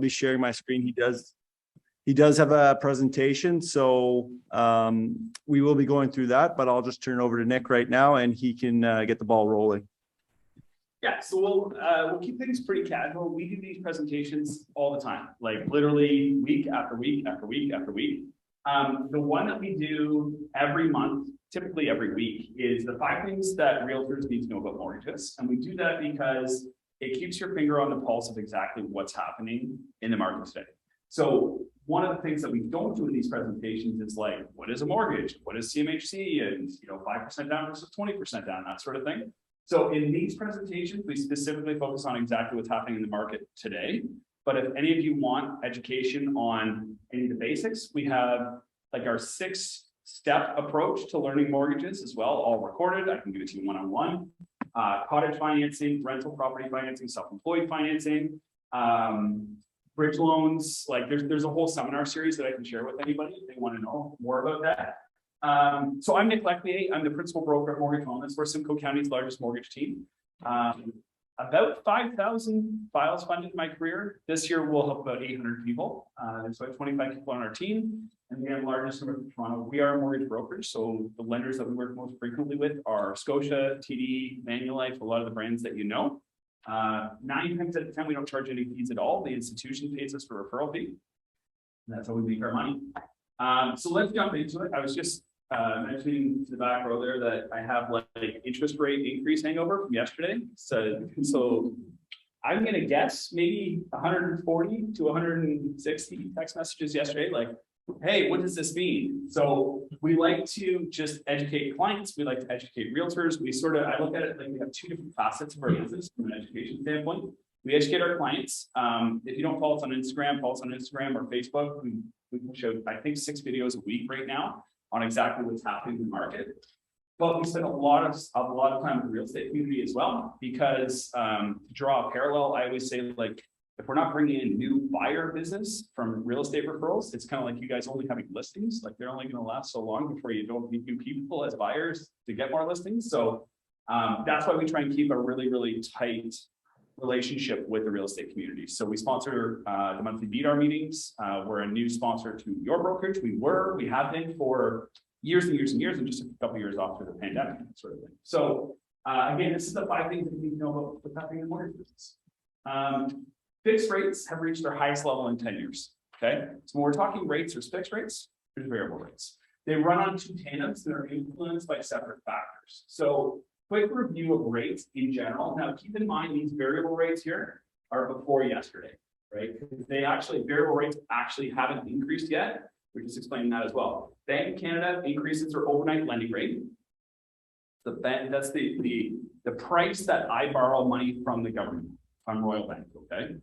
be sharing my screen. He does have a presentation, so we will be going through that, but I'll just turn it over to Nick right now and he can get the ball rolling. Yeah, so we'll keep things pretty casual. We do these presentations all the time, like literally week after week after week after week. The one that we do every month, typically every week, is the 5 things that realtors need to know about mortgages. And we do that because it keeps your finger on the pulse of exactly what's happening in the market today. So one of the things that we don't do in these presentations is like, what is a mortgage? What is CMHC? And 5% down versus 20% down, that sort of thing. So in these presentations, we specifically focus on exactly what's happening in the market today. But if any of you want education on any of the basics, we have like our 6-step approach to learning mortgages as well, all recorded. I can give it to you one-on-one. Cottage financing, rental property financing, self-employed financing, bridge loans. Like there's a whole seminar series that I can share with anybody if they want to know more about that. So I'm Nick Leclier. I'm the principal broker at Mortgage Wellness. We're Simcoe County's largest mortgage team. About 5,000 files funded in my career. This year we'll help about 800 people. There's about 25 people on our team, and we have largest number of Toronto. We are a mortgage brokerage, so the lenders that we work most frequently with are Scotia, TD, Manulife, a lot of the brands that you know. 9 times out of 10, we don't charge any fees at all. The institution pays us for referral fee. And that's how we make our money. So let's jump into it. I was just mentioning to the back row there that I have like interest rate increase hangover from yesterday. So I'm going to guess maybe 140 to 160 text messages yesterday. Like, hey, what does this mean? So we like to just educate clients. We like to educate realtors. I look at it like we have 2 different facets of our business from an education standpoint. We educate our clients. If you don't follow us on Instagram, follow us on Instagram or Facebook. We push out, I think, 6 videos a week right now on exactly what's happening in the market. But we spend a lot of time with the real estate community as well, because to draw a parallel, I always say, like, if we're not bringing in new buyer business from real estate referrals, it's kind of like you guys only having listings. Like they're only going to last so long before you don't need new people as buyers to get more listings. So that's why we try and keep a really, really tight relationship with the real estate community. So we sponsor the monthly BDR meetings. We're a new sponsor to your brokerage. We have been for years and years and years, and just a couple of years off through the pandemic sort of thing. So again, this is the 5 things that you need to know about what's happening in the mortgage business. Fixed rates have reached their highest level in 10 years. Okay, so when we're talking rates, there's fixed rates, there's variable rates. They run on 2 tandems that are influenced by separate factors. So quick review of rates in general. Now, keep in mind these variable rates here are before yesterday, right? Because variable rates actually haven't increased yet. We're just explaining that as well. Bank of Canada increases their overnight lending rate. That's the price that I borrow money from the government, from Royal Bank, okay?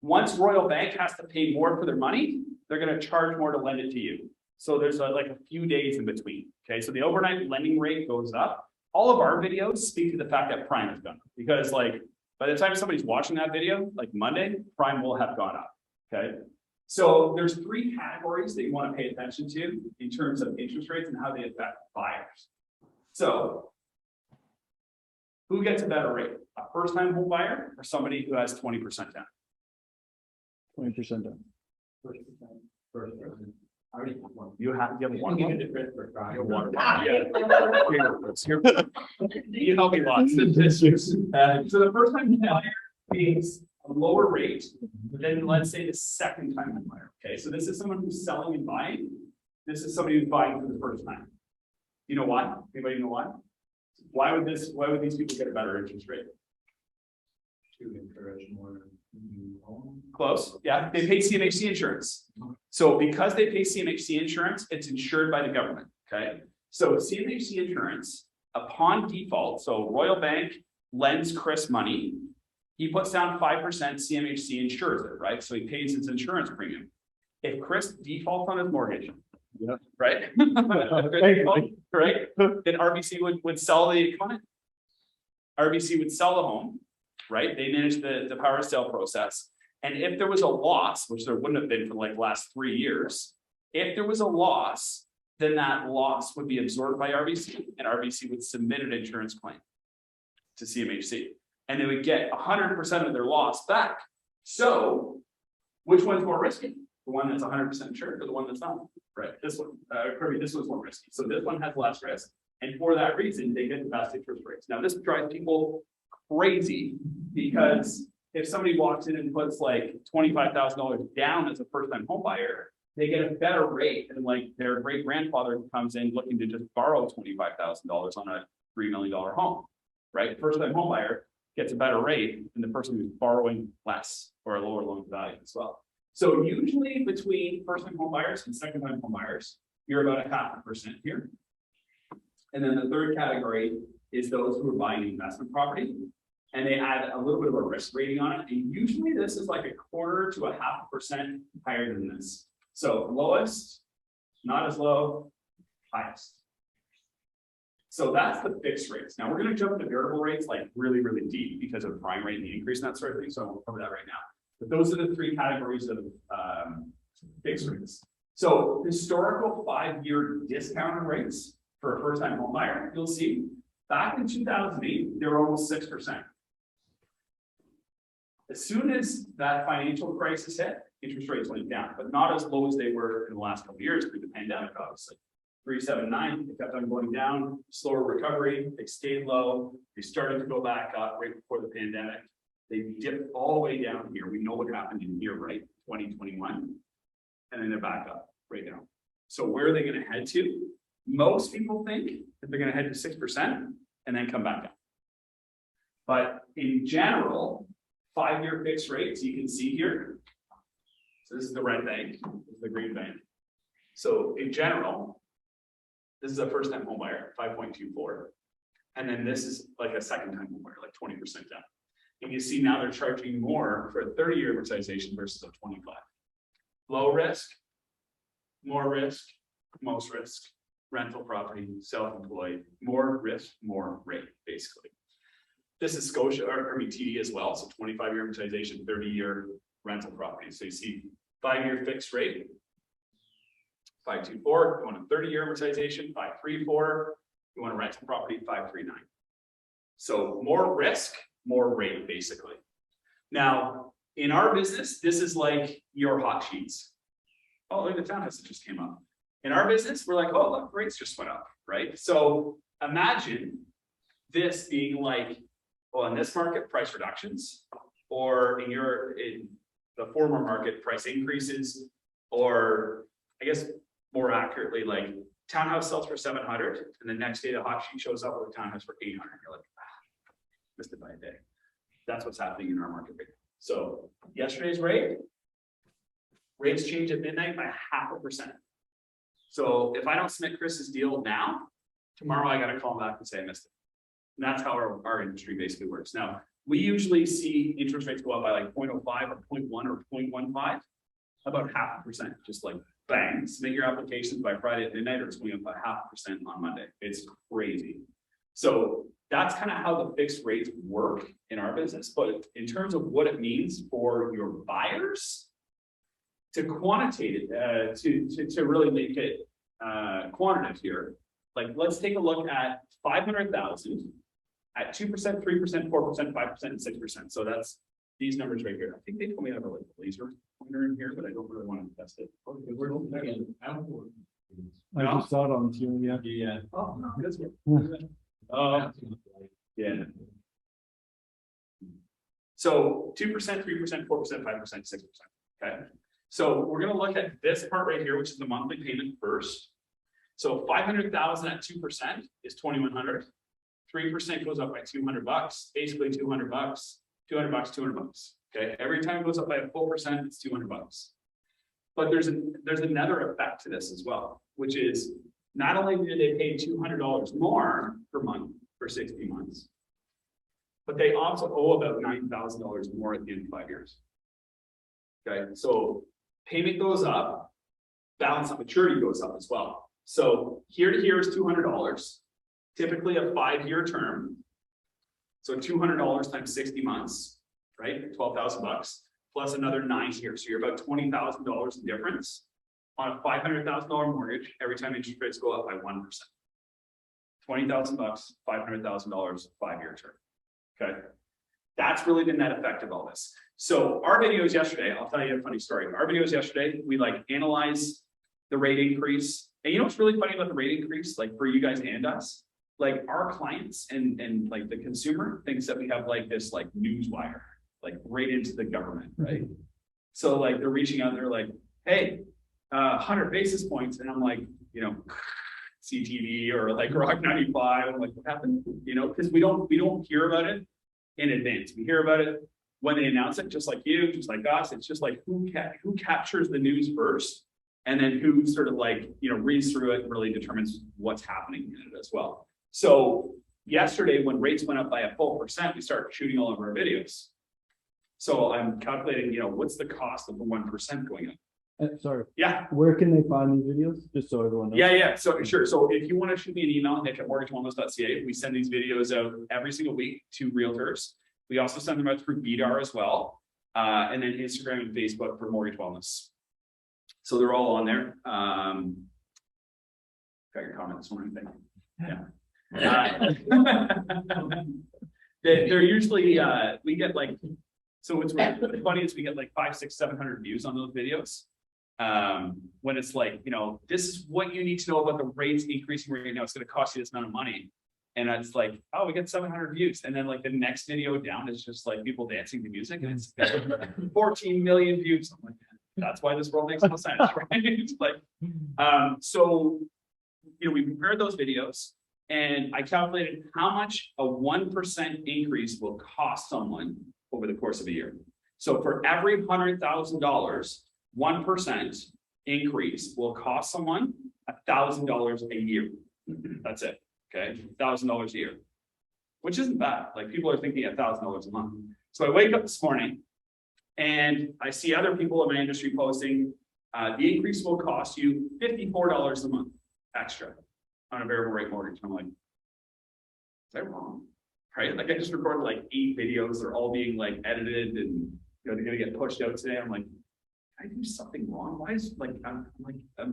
Once Royal Bank has to pay more for their money, they're going to charge more to lend it to you. So there's like a few days in between, okay? So the overnight lending rate goes up. All of our videos speak to the fact that prime has gone up, because like by the time somebody's watching that video, like Monday, prime will have gone up, okay? So there's 3 categories that you want to pay attention to in terms of interest rates and how they affect buyers. So who gets a better rate? A first-time home buyer or somebody who has 20% down? 20% down. First. I already have one. You have one. You help me lots. So the first time buyer pays a lower rate than, let's say, the second time home buyer. Okay, so this is someone who's selling and buying. This is somebody who's buying for the first time. You know why? Anybody know why? Why would these people get a better interest rate? To encourage more new home. Close. Yeah, they pay CMHC insurance. So because they pay CMHC insurance, it's insured by the government. Okay. So CMHC insurance, upon default, so Royal Bank lends Chris money. He puts down 5%, CMHC insures it, right? So he pays his insurance premium. If Chris defaults on his mortgage, yeah, right? Right? Then RBC would sell the, come on in. RBC would sell the home, right? They manage the power of sale process. And if there was a loss, which there wouldn't have been for like the last 3 years, if there was a loss, then that loss would be absorbed by RBC, and RBC would submit an insurance claim to CMHC, and they would get 100% of their loss back. So Which one's more risky? The one that's 100% insured or the one that's not? Right, this one, Kirby, this one's more risky. So this one has less risk. And for that reason, they get the best interest rates. Now, this drives people crazy because if somebody walks in and puts like $25,000 down as a first-time home buyer, they get a better rate than like their great grandfather who comes in looking to just borrow $25,000 on a $3 million home, right? First-time home buyer gets a better rate than the person who's borrowing less or a lower loan value as well. So usually between first-time home buyers and second-time home buyers, you're about 0.5% here. And then the third category is those who are buying investment property and they add a little bit of a risk rating on it. And usually this is like 1/4 to 0.5% higher than this. So lowest, not as low, highest. So that's the fixed rates. Now we're going to jump to variable rates like really, really deep because of prime rate and the increase and that sort of thing. So I won't cover that right now. But those are the three categories of fixed rates. So historical 5-year discounted rates for a first-time home buyer, you'll see back in 2008, they were almost 6%. As soon as that financial crisis hit, interest rates went down, but not as low as they were in the last couple of years through the pandemic, obviously. 3.79, they kept on going down, slower recovery, they stayed low, they started to go back up right before the pandemic. They dipped all the way down here. We know what happened in here, right? 2021. And then they're back up right now. So where are they going to head to? Most people think that they're going to head to 6% and then come back up. But in general, 5-year fixed rates, you can see here. So this is the red bank, this is the green bank. So in general, this is a first-time home buyer, 5.24. And then this is like a second-time home buyer, like 20% down. And you see now they're charging more for a 30-year amortization versus a 25. Low risk, more risk, most risk, rental property, self-employed, more risk, more rate, basically. This is Scotia, or I mean TD as well. So 25-year amortization, 30-year rental property. So you see 5-year fixed rate, 5.24. You want a 30-year amortization, 5.34. You want a rental property, 5.39. So more risk, more rate, basically. Now, in our business, this is like your hot sheets. Oh, look, the townhouse that just came up. In our business, we're like, oh, look, rates just went up, right? So imagine this being like, well, in this market, price reductions, or in the former market, price increases, or I guess more accurately, like townhouse sells for 700, and the next day the hot sheet shows up with a townhouse for 800. You're like, missed it by a day. That's what's happening in our market right now. So yesterday's rates change at midnight by 0.5%. So if I don't submit Chris's deal now, tomorrow I got to call him back and say I missed it. And that's how our industry basically works. Now, we usually see interest rates go up by like 0.05 or 0.1 or 0.15, about 0.5%, just like bang, submit your applications by Friday at midnight, or it's going up by 0.5% on Monday. It's crazy. So that's kind of how the fixed rates work in our business. But in terms of what it means for your buyers, to quantitate it, to really make it quantitative here, like let's take a look at 500,000 at 2%, 3%, 4%, 5%, and 6%. So that's these numbers right here. I think they told me I have a like laser pointer in here, but I don't really want to test it. Okay, we're I just saw it on TV. Yeah. Oh, no, that's good. Yeah. So 2%, 3%, 4%, 5%, 6%. Okay. So we're going to look at this part right here, which is the monthly payment first. So 500,000 at 2% is 2,100. 3% goes up by $200, basically $200, $200. Okay. Every time it goes up by a full percent, it's $200. But there's another effect to this as well, which is not only do they pay $200 more per month for 60 months, but they also owe about $9,000 more at the end of 5 years. Okay, so payment goes up, balance of maturity goes up as well. So here to here is $200, typically a 5-year term. So $200 times 60 months, right? $12,000 plus another 9 here. So you're about $20,000 difference on a $500,000 mortgage every time interest rates go up by 1%. $20,000, $500,000, 5-year term. Okay. That's really the net effect of all this. So our videos yesterday, I'll tell you a funny story. Our videos yesterday, we like analyze the rate increase. And you know what's really funny about the rate increase, like for you guys and us? Like our clients and like the consumer thinks that we have like this like news wire, like right into the government, right? So like they're reaching out, they're like, hey, 100 basis points. And I'm like, you know, CTV or like Rock 95. I'm like, what happened? You know, because we don't hear about it in advance. We hear about it when they announce it, just like you, just like us. It's just like who captures the news first, and then who sort of like, you know, reads through it and really determines what's happening in it as well. So yesterday, when rates went up by a full %, we started shooting all of our videos. So I'm calculating, you know, what's the cost of the 1% going up? Sorry. Yeah. Where can they find these videos? Just so everyone knows. Yeah. So sure. So if you want to shoot me an email, nick@mortgagewellness.ca, we send these videos out every single week to realtors. We also send them out through BDAR as well. And then Instagram and Facebook for Mortgage Wellness. So they're all on there. Got your comment this morning, thank you. Yeah. They're usually, we get like, so what's really funny is we get like 500, 600, 700 views on those videos. When it's like, you know, this is what you need to know about the rates increasing right now. It's going to cost you this amount of money. And it's like, oh, we get 700 views. And then like the next video down is just like people dancing to music. And it's 14 million views. I'm like, that's why this world makes no sense, right? It's like, so, you know, we prepared those videos and I calculated how much a 1% increase will cost someone over the course of a year. So for every $100,000, 1% increase will cost someone $1,000 a year. That's it. Okay, $1,000 a year, which isn't bad. Like people are thinking $1,000 a month. So I wake up this morning and I see other people in my industry posting, the increase will cost you $54 a month extra on a variable rate mortgage. I'm like, is that wrong? Right? Like I just recorded like 8 videos. They're all being like edited and you know, they're gonna get pushed out today. I'm like, I do something wrong? Why is like, I'm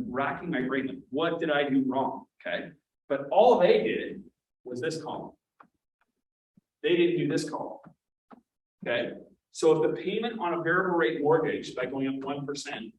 racking my brain. Like, what did I do wrong? Okay. But all they did was this column. They didn't do this column. Okay. So if the payment on a variable rate mortgage by going up 1%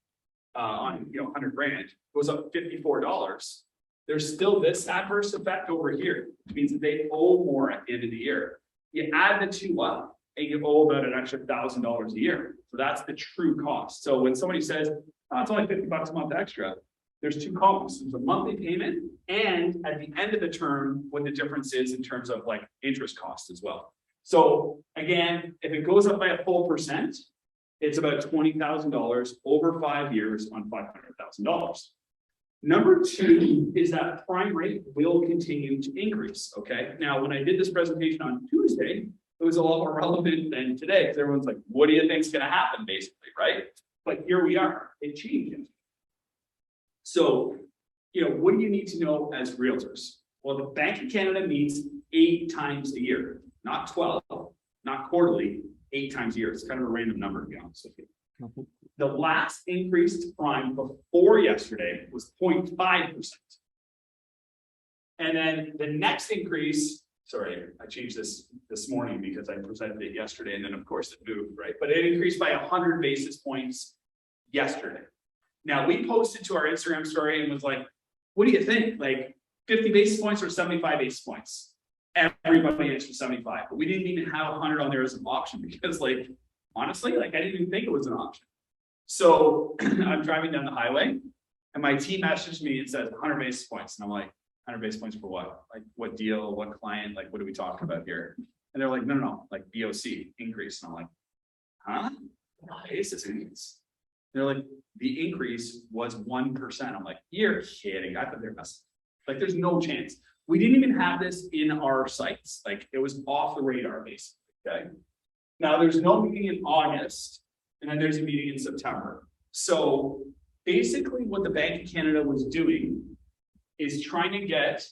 on 100 grand goes up $54, there's still this adverse effect over here, which means that they owe more at the end of the year. You add the two up and you owe about an extra $1,000 a year. So that's the true cost. So when somebody says, oh, it's only $50 a month extra, there's 2 columns. There's a monthly payment and at the end of the term, what the difference is in terms of like interest cost as well. So again, if it goes up by a full %, it's about $20,000 over 5 years on $500,000. Number 2 is that prime rate will continue to increase. Okay. Now, when I did this presentation on Tuesday, it was a lot more relevant than today because everyone's like, what do you think is going to happen basically, right? But here we are. It changed. So, you know, what do you need to know as realtors? Well, the Bank of Canada meets 8 times a year, not 12, not quarterly, 8 times a year. It's kind of a random number, to be honest with you. The last increase to prime before yesterday was 0.5%. And then the next increase, sorry, I changed this morning because I presented it yesterday and then of course it moved, right? But it increased by 100 basis points yesterday. Now we posted to our Instagram story and was like, what do you think? Like 50 basis points or 75 basis points? Everybody answered 75, but we didn't even have 100 on there as an option because like, honestly, like I didn't even think it was an option. So I'm driving down the highway and my team messaged me and said 100 basis points. And I'm like, 100 basis points for what? Like what deal, what client, like what are we talking about here? And they're like, no, like BOC increase. And I'm like, huh? Basis increase. They're like, the increase was 1%. I'm like, you're kidding. I thought they're messing. Like, there's no chance. We didn't even have this in our sites. Like, it was off the radar, basically. Okay. Now, there's no meeting in August, and then there's a meeting in September. So, basically, what the Bank of Canada was doing is trying to get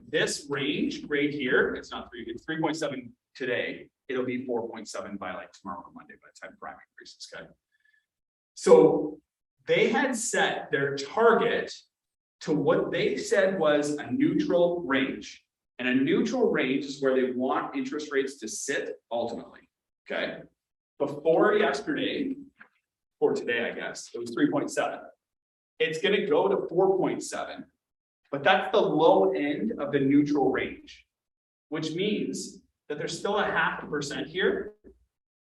this range right here. It's not 3, it's 3.7 today. It'll be 4.7 by like tomorrow or Monday by the time prime increases. Okay. So they had set their target to what they said was a neutral range. And a neutral range is where they want interest rates to sit ultimately. Okay. Before yesterday, or today, I guess, it was 3.7. It's going to go to 4.7, but that's the low end of the neutral range, which means that there's still a 0.5% here,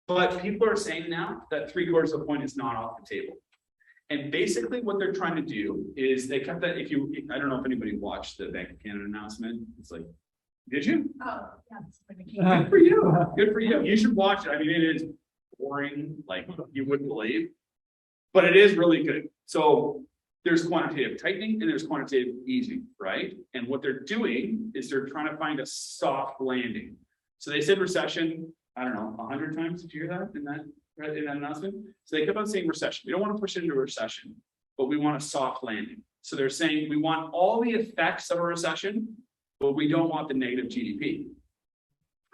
but people are saying now that 3/4 of a point is not off the table. And basically what they're trying to do is they kept that, I don't know if anybody watched the Bank of Canada announcement. It's like, did you? Oh, yeah. Good for you. Good for you. You should watch it. I mean, it is boring, like you wouldn't believe, but it is really good. So there's quantitative tightening and there's quantitative easing, right? And what they're doing is they're trying to find a soft landing. So they said recession, I don't know, 100 times. Did you hear that in that announcement? So they kept on saying recession. We don't want to push it into a recession, but we want a soft landing. So they're saying we want all the effects of a recession, but we don't want the negative GDP.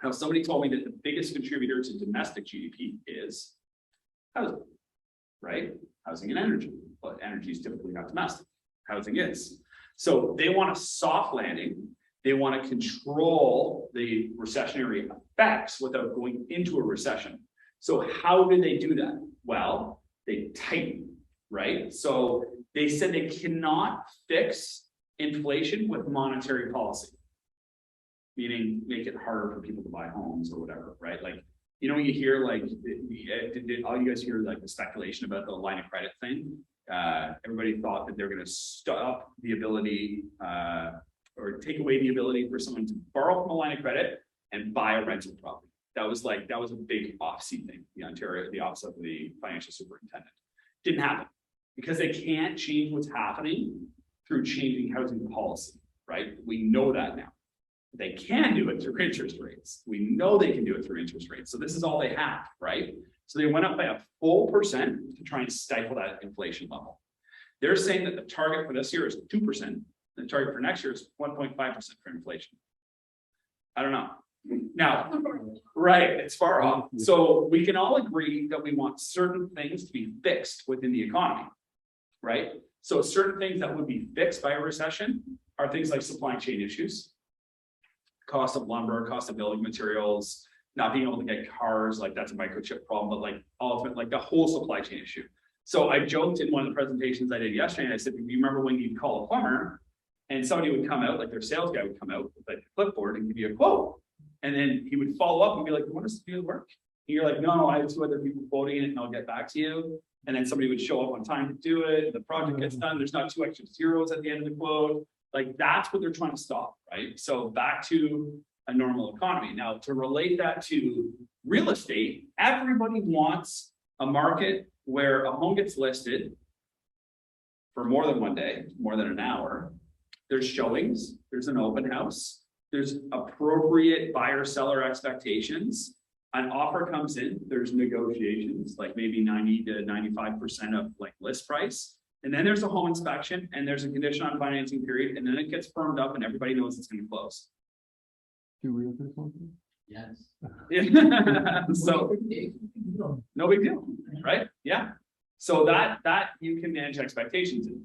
Now, somebody told me that the biggest contributor to domestic GDP is housing, right? Housing and energy. But energy is typically not domestic. Housing is. So they want a soft landing. They want to control the recessionary effects without going into a recession. So how do they do that? Well, they tighten, right? So they said they cannot fix inflation with monetary policy, meaning make it harder for people to buy homes or whatever, right? Like, you know, you hear like, did all you guys hear like the speculation about the line of credit thing? Everybody thought that they're going to stop the ability or take away the ability for someone to borrow from a line of credit and buy a rental property. That was a big off-seat thing. The office of the financial superintendent didn't happen because they can't change what's happening through changing housing policy, right? We know that now. They can do it through interest rates. We know they can do it through interest rates. So this is all they have, right? So they went up by a full % to try and stifle that inflation level. They're saying that the target for this year is 2%. The target for next year is 1.5% for inflation. I don't know. Now, right, it's far off. So we can all agree that we want certain things to be fixed within the economy, right? So certain things that would be fixed by a recession are things like supply chain issues, cost of lumber, cost of building materials, not being able to get cars, like that's a microchip problem, but like ultimately, like the whole supply chain issue. So I joked in one of the presentations I did yesterday, and I said, you remember when you'd call a plumber and somebody would come out, like their sales guy would come out with like a clipboard and give you a quote. And then he would follow up and be like, you want us to do the work? And you're like, no, I have 2 other people quoting it and I'll get back to you. And then somebody would show up on time to do it. The project gets done. There's not 2 extra zeros at the end of the quote. Like that's what they're trying to stop, right? So back to a normal economy. Now, to relate that to real estate, everybody wants a market where a home gets listed for more than 1 day, more than an hour. There's showings, there's an open house, there's appropriate buyer-seller expectations. An offer comes in, there's negotiations, like maybe 90 to 95% of like list price. And then there's a home inspection and there's a condition on financing period, and then it gets firmed up and everybody knows it's going to close. Do realtors want to? Yes. So no big deal, right? Yeah. So that you can manage expectations in.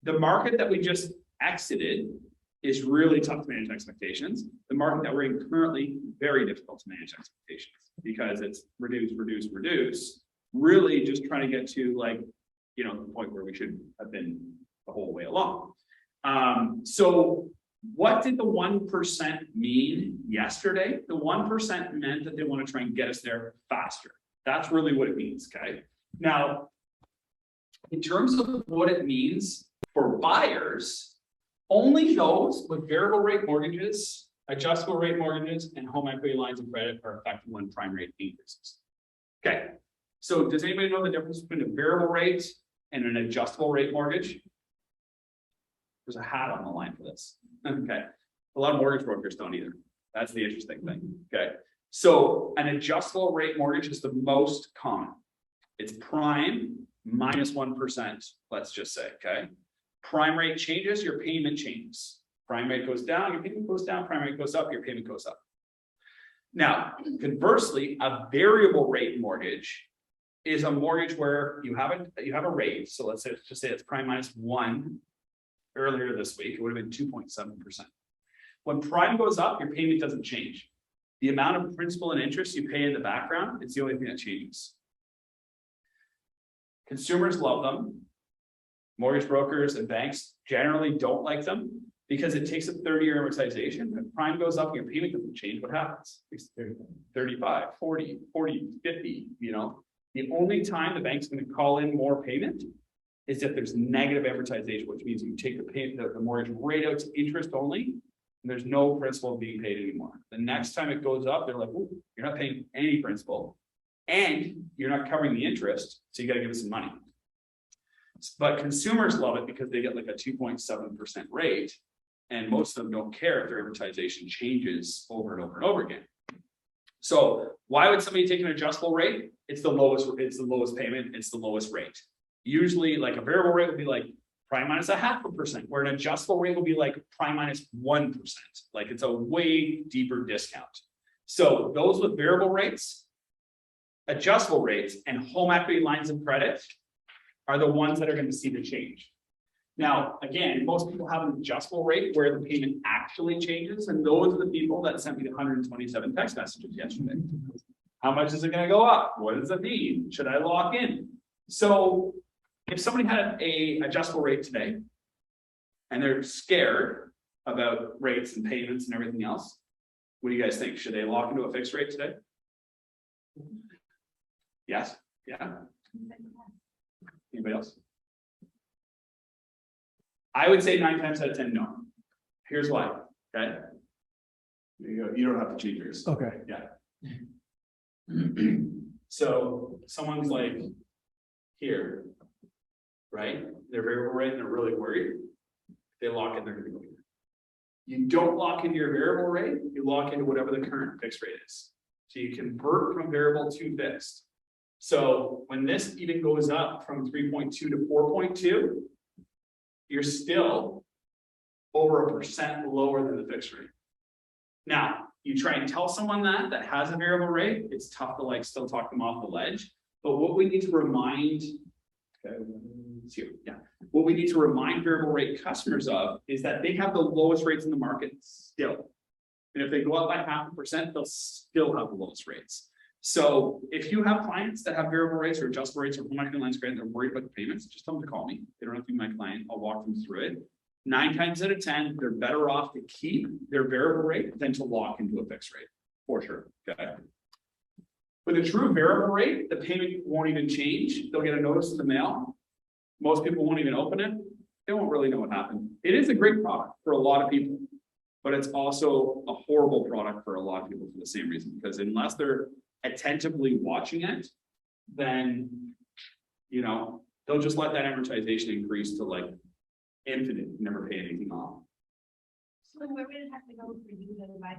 The market that we just exited is really tough to manage expectations. The market that we're in currently, very difficult to manage expectations because it's reduce, really just trying to get to like, you know, the point where we should have been the whole way along. So what did the 1% mean yesterday? The 1% meant that they want to try and get us there faster. That's really what it means, okay? Now, in terms of what it means for buyers, only those with variable rate mortgages, adjustable rate mortgages, and home equity lines of credit are affected when prime rate increases. Okay, so does anybody know the difference between a variable rate and an adjustable rate mortgage? There's a hat on the line for this. Okay, a lot of mortgage brokers don't either. That's the interesting thing. Okay, so an adjustable rate mortgage is the most common. It's prime minus 1%, let's just say, okay? Prime rate changes, your payment changes. Prime rate goes down, your payment goes down. Prime rate goes up, your payment goes up. Now, conversely, a variable rate mortgage is a mortgage where you have a rate. So let's just say it's prime minus 1. Earlier this week, it would have been 2.7%. When prime goes up, your payment doesn't change. The amount of principal and interest you pay in the background, it's the only thing that changes. Consumers love them. Mortgage brokers and banks generally don't like them because it takes a 30-year amortization. If prime goes up, your payment doesn't change. What happens? It's 35, 40, 50, you know. The only time the bank's going to call in more payment is if there's negative amortization, which means you take the payment, the mortgage rate out to interest only, and there's no principal being paid anymore. The next time it goes up, they're like, "Ooh, you're not paying any principal, and you're not covering the interest, so you got to give us some money." But consumers love it because they get like a 2.7% rate, and most of them don't care if their amortization changes over and over and over again. So why would somebody take an adjustable rate? It's the lowest payment, it's the lowest rate. Usually like a variable rate would be like prime minus 0.5%, where an adjustable rate would be like prime minus 1%. Like it's a way deeper discount. So those with variable rates, adjustable rates, and home equity lines of credit are the ones that are going to see the change. Now, again, most people have an adjustable rate where the payment actually changes, and those are the people that sent me the 127 text messages yesterday. How much is it going to go up? What does it mean? Should I lock in? So if somebody had a adjustable rate today and they're scared about rates and payments and everything else, what do you guys think? Should they lock into a fixed rate today? Yes? Yeah? Anybody else? I would say 9 times out of 10, no. Here's why. Okay. There you go. You don't have to change yours. Okay. Yeah. So someone's like here, right? They're variable rate and they're really worried. If they lock in, they're going to go here. You don't lock into your variable rate, you lock into whatever the current fixed rate is. So you convert from variable to fixed. So when this even goes up from 3.2 to 4.2, you're still over 1% lower than the fixed rate. Now, you try and tell someone that has a variable rate, it's tough to like still talk them off the ledge. But what we need to remind, what we need to remind variable rate customers of is that they have the lowest rates in the market still. And if they go up by 0.5%, they'll still have the lowest rates. So if you have clients that have variable rates or adjustable rates or home equity lines of credit, they're worried about the payments, just tell them to call me. They don't have to be my client. I'll walk them through it. 9 times out of 10, they're better off to keep their variable rate than to lock into a fixed rate, for sure. Okay. With a true variable rate, the payment won't even change. They'll get a notice in the mail. Most people won't even open it. They won't really know what happened. It is a great product for a lot of people, but it's also a horrible product for a lot of people for the same reason, because unless they're attentively watching it, then, you know, they'll just let that amortization increase to like infinite, never pay anything off. So where would it have to go for you to advise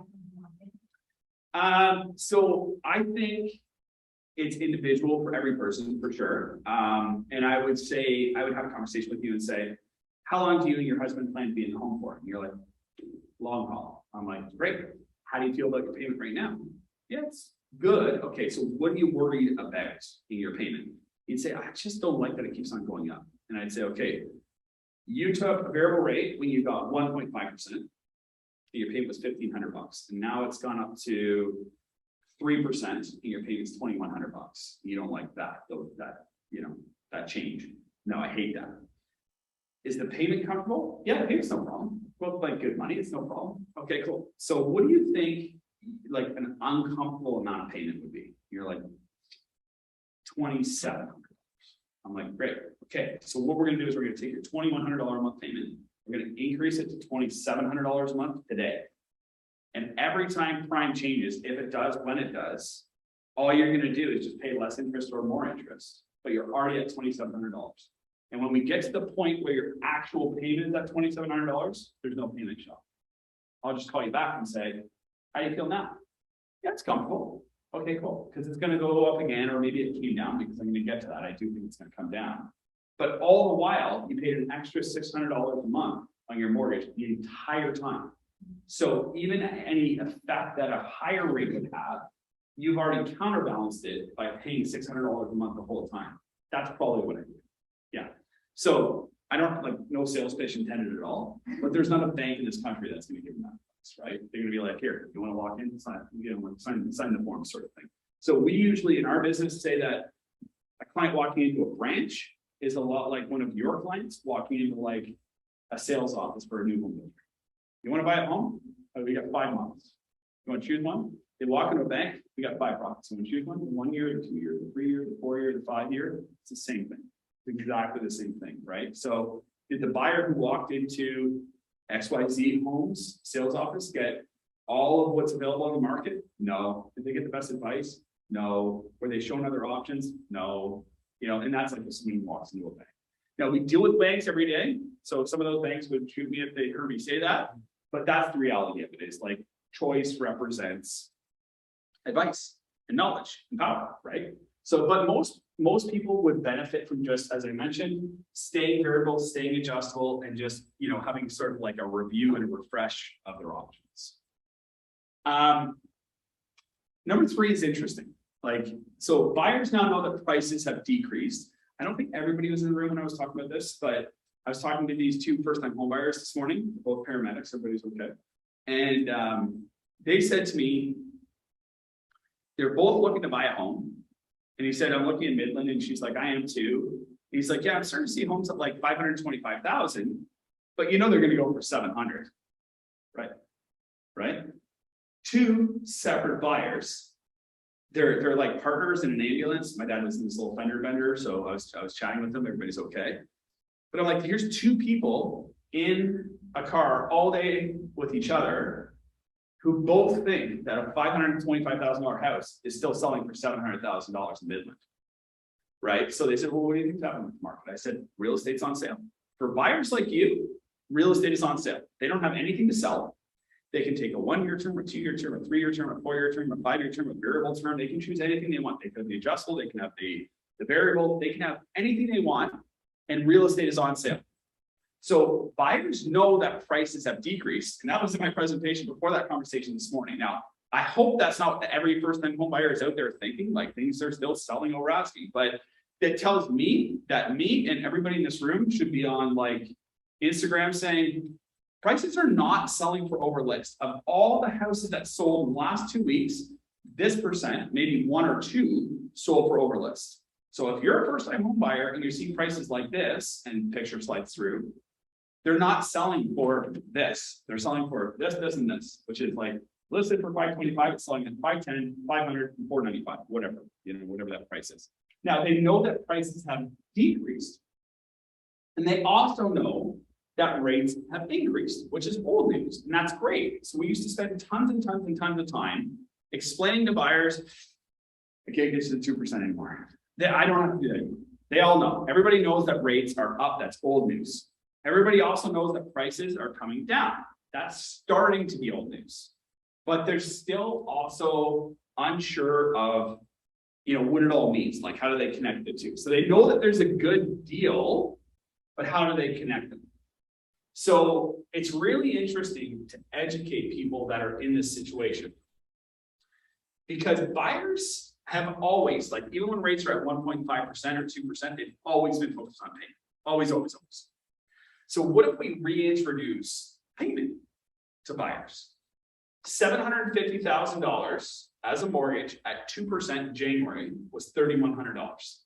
them? So I think it's individual for every person for sure. And I would say, I would have a conversation with you and say, how long do you and your husband plan to be in the home for? And you're like, long haul. I'm like, great. How do you feel about your payment right now? Yeah, it's good. Okay, so what are you worried about in your payment? You'd say, I just don't like that it keeps on going up. And I'd say, okay, you took a variable rate when you got 1.5%. Your payment was $1,500, and now it's gone up to 3%, and your payment's $2,100. You don't like that, though, that change. No, I hate that. Is the payment comfortable? Yeah, the payment's no problem. Both like good money, it's no problem. Okay, cool. So what do you think like an uncomfortable amount of payment would be? You're like $2,700. I'm like, great. Okay, so what we're gonna do is we're gonna take your $2,100 a month payment. We're gonna increase it to $2,700 a month today. And every time prime changes, if it does, when it does, all you're gonna do is just pay less interest or more interest, but you're already at $2,700. And when we get to the point where your actual payment is at $2,700, there's no payment show. I'll just call you back and say, how do you feel now? Yeah, it's comfortable. Okay, cool. Because it's going to go up again, or maybe it came down, because I'm going to get to that. I do think it's going to come down. But all the while, you paid an extra $600 a month on your mortgage the entire time. So even any effect that a higher rate would have, you've already counterbalanced it by paying $600 a month the whole time. That's probably what I do. Yeah. So I don't like no sales pitch intended at all, but there's not a bank in this country that's going to give them that. process, right? They're gonna be like, here, you wanna walk in, sign, sign the form sort of thing. So we usually in our business say that a client walking into a branch is a lot like one of your clients walking into like a sales office for a new home builder. You wanna buy a home? Oh, we got 5 months. You wanna choose one? They walk into a bank, we got 5 products. You wanna choose one? The 1 year, the 2 year, the 3 year, the 4 year, the 5 year, it's the same thing. It's exactly the same thing, right? So did the buyer who walked into XYZ Homes sales office get all of what's available on the market? No. Did they get the best advice? No. Were they shown other options? No. You know, and that's like the swing walks into a bank. Now we deal with banks every day. So some of those banks would shoot me if they heard me say that, but that's the reality of it is like choice represents advice and knowledge and power, right? So, but most people would benefit from just, as I mentioned, staying variable, staying adjustable, and just, you know, having sort of like a review and a refresh of their options. Number 3 is interesting. Like, so buyers now know that prices have decreased. I don't think everybody was in the room when I was talking about this, but I was talking to these 2 first-time home buyers this morning, both paramedics, everybody's okay. And they said to me, they're both looking to buy a home. And he said, I'm looking in Midland, and she's like, I am too. And he's like, yeah, I'm starting to see homes at like 525,000, but you know they're going to go for 700, right? Right? 2 separate buyers. They're like partners in an ambulance. My dad was in this little fender bender, so I was chatting with them. Everybody's okay. But I'm like, here's 2 people in a car all day with each other, who both think that a $525,000 house is still selling for $700,000 in Midland, right? So they said, well, what do you think's happening with the market? I said, real estate's on sale. For buyers like you, real estate is on sale. They don't have anything to sell. They can take a 1-year term, a 2-year term, a 3-year term, a 4-year term, a 5-year term, a variable term. They can choose anything they want. They can have the adjustable, they can have the variable, they can have anything they want, and real estate is on sale. So buyers know that prices have decreased, and that was in my presentation before that conversation this morning. Now, I hope that's not what every first-time home buyer is out there thinking, like things are still selling over asking, but it tells me that me and everybody in this room should be on like Instagram saying, prices are not selling for over list. Of all the houses that sold in the last 2 weeks, this percent, maybe 1 or 2, sold for over list. So if you're a first-time home buyer and you see prices like this, and picture slides through, they're not selling for this. They're selling for this, this, and this, which is like listed for 525, it's selling at 510, 500, 495, whatever, you know, whatever that price is. Now they know that prices have decreased. And they also know that rates have increased, which is old news, and that's great. So we used to spend tons and tons and tons of time explaining to buyers, I can't get you the 2% anymore. I don't have to do that anymore. They all know. Everybody knows that rates are up. That's old news. Everybody also knows that prices are coming down. That's starting to be old news. But they're still also unsure of, you know, what it all means. Like, how do they connect the two? So they know that there's a good deal, but how do they connect them? So it's really interesting to educate people that are in this situation. Because buyers have always, like, even when rates are at 1.5% or 2%, they've always been focused on payment. Always, always, always. So what if we reintroduce payment to buyers? $750,000 as a mortgage at 2% in January was $3,100.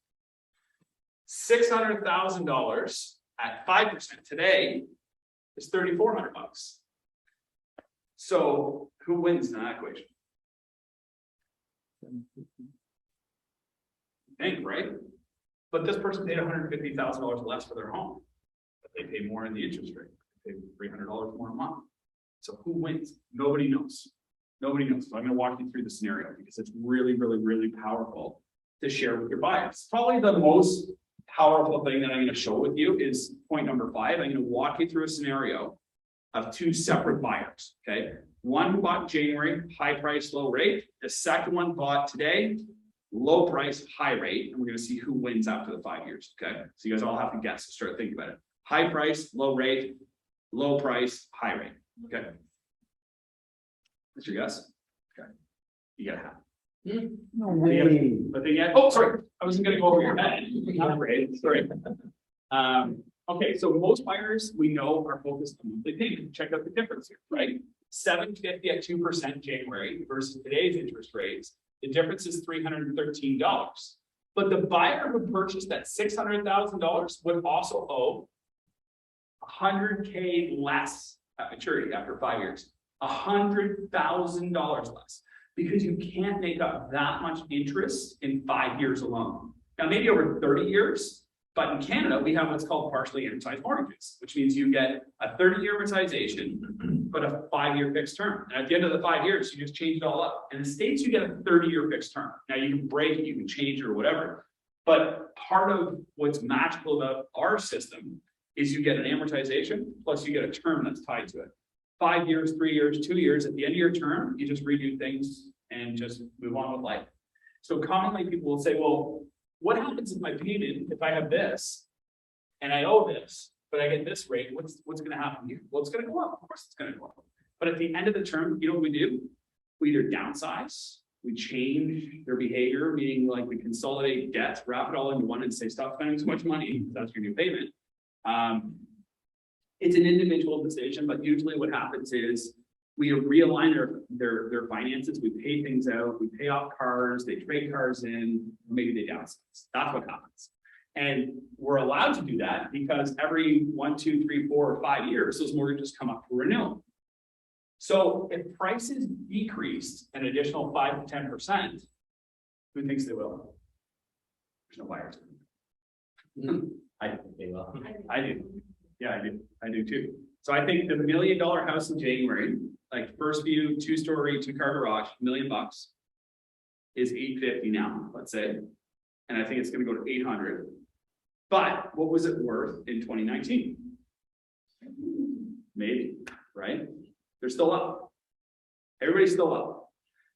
$600,000 at 5% today is $3,400. So who wins in that equation? Bank, right? But this person paid $150,000 less for their home. But they pay more in the interest rate. They pay $300 more a month. So who wins? Nobody knows. Nobody knows. So I'm going to walk you through the scenario because it's really, really, really powerful to share with your buyers. Probably the most powerful thing that I'm going to show with you is point number 5. I'm going to walk you through a scenario of 2 separate buyers. Okay. One bought January, high price, low rate. The second one bought today, low price, high rate. And we're going to see who wins after the 5 years. Okay. So you guys all have to guess. So start thinking about it. High price, low rate, low price, high rate. Okay. What's your guess? Okay. You gotta have. No way. But then yeah. Oh, sorry. I wasn't gonna go over your head. Sorry. Okay, so most buyers we know are focused on monthly payment. Check out the difference here, right? 750 at 2% January versus today's interest rates, the difference is $313. But the buyer who purchased at $600,000 would also owe $100K less at maturity after 5 years, $100,000 less, because you can't make up that much interest in 5 years alone. Now, maybe over 30 years, but in Canada, we have what's called partially amortized mortgages, which means you get a 30-year amortization, but a 5-year fixed term. And at the end of the 5 years, you just change it all up. In the States, you get a 30-year fixed term. Now, you can break it, you can change it or whatever. But part of what's magical about our system is you get an amortization, plus you get a term that's tied to it. 5 years, 3 years, 2 years, at the end of your term, you just redo things and just move on with life. So commonly people will say, well, what happens if my payment, if I have this and I owe this, but I get this rate, what's going to happen here? Well, it's going to go up. Of course it's going to go up. But at the end of the term, you know what we do? We either downsize, we change their behavior, meaning like we consolidate debts, wrap it all into one and say, stop spending so much money. That's your new payment. It's an individual decision, but usually what happens is we realign their finances, we pay things out, we pay off cars, they trade cars in, maybe they downsize. That's what happens. And we're allowed to do that because every 1, 2, 3, 4, or 5 years, those mortgages come up for renewal. So if prices decreased an additional 5 to 10%, who thinks they will? There's no buyers. I think they will. I do. Yeah, I do. I do too. So I think the $1 million house in January, like first view, 2-story, 2-car garage, $1 million is $850 now, let's say. And I think it's going to go to 800. But what was it worth in 2019? Maybe, right? They're still up. Everybody's still up.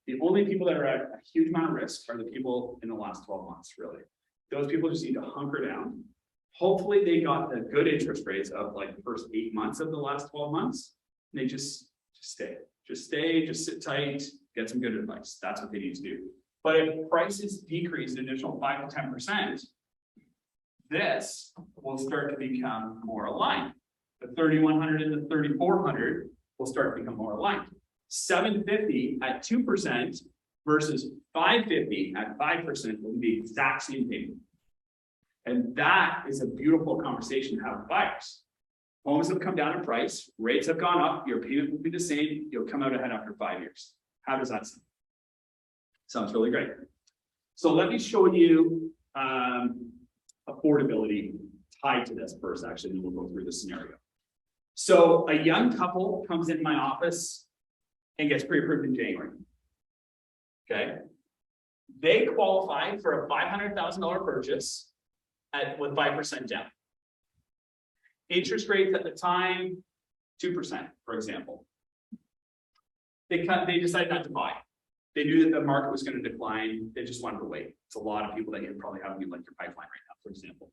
The only people that are at a huge amount of risk are the people in the last 12 months, really. Those people just need to hunker down. Hopefully they got the good interest rates of like the first 8 months of the last 12 months. And they just stay, just sit tight, get some good advice. That's what they need to do. But if prices decrease an additional 5 to 10%, this will start to become more aligned. The 3,100 and the 3,400 will start to become more aligned. 750 at 2% versus 550 at 5% will be the exact same payment. And that is a beautiful conversation to have with buyers. Homes have come down in price, rates have gone up, your payment will be the same, you'll come out ahead after 5 years. How does that sound? Sounds really great. So let me show you affordability tied to this first, actually, and then we'll go through the scenario. So a young couple comes into my office and gets pre-approved in January. Okay. They qualify for a $500,000 purchase with 5% down. Interest rates at the time, 2%, for example. They decided not to buy. They knew that the market was going to decline. They just wanted to wait. It's a lot of people that you probably have in like your pipeline right now, for example.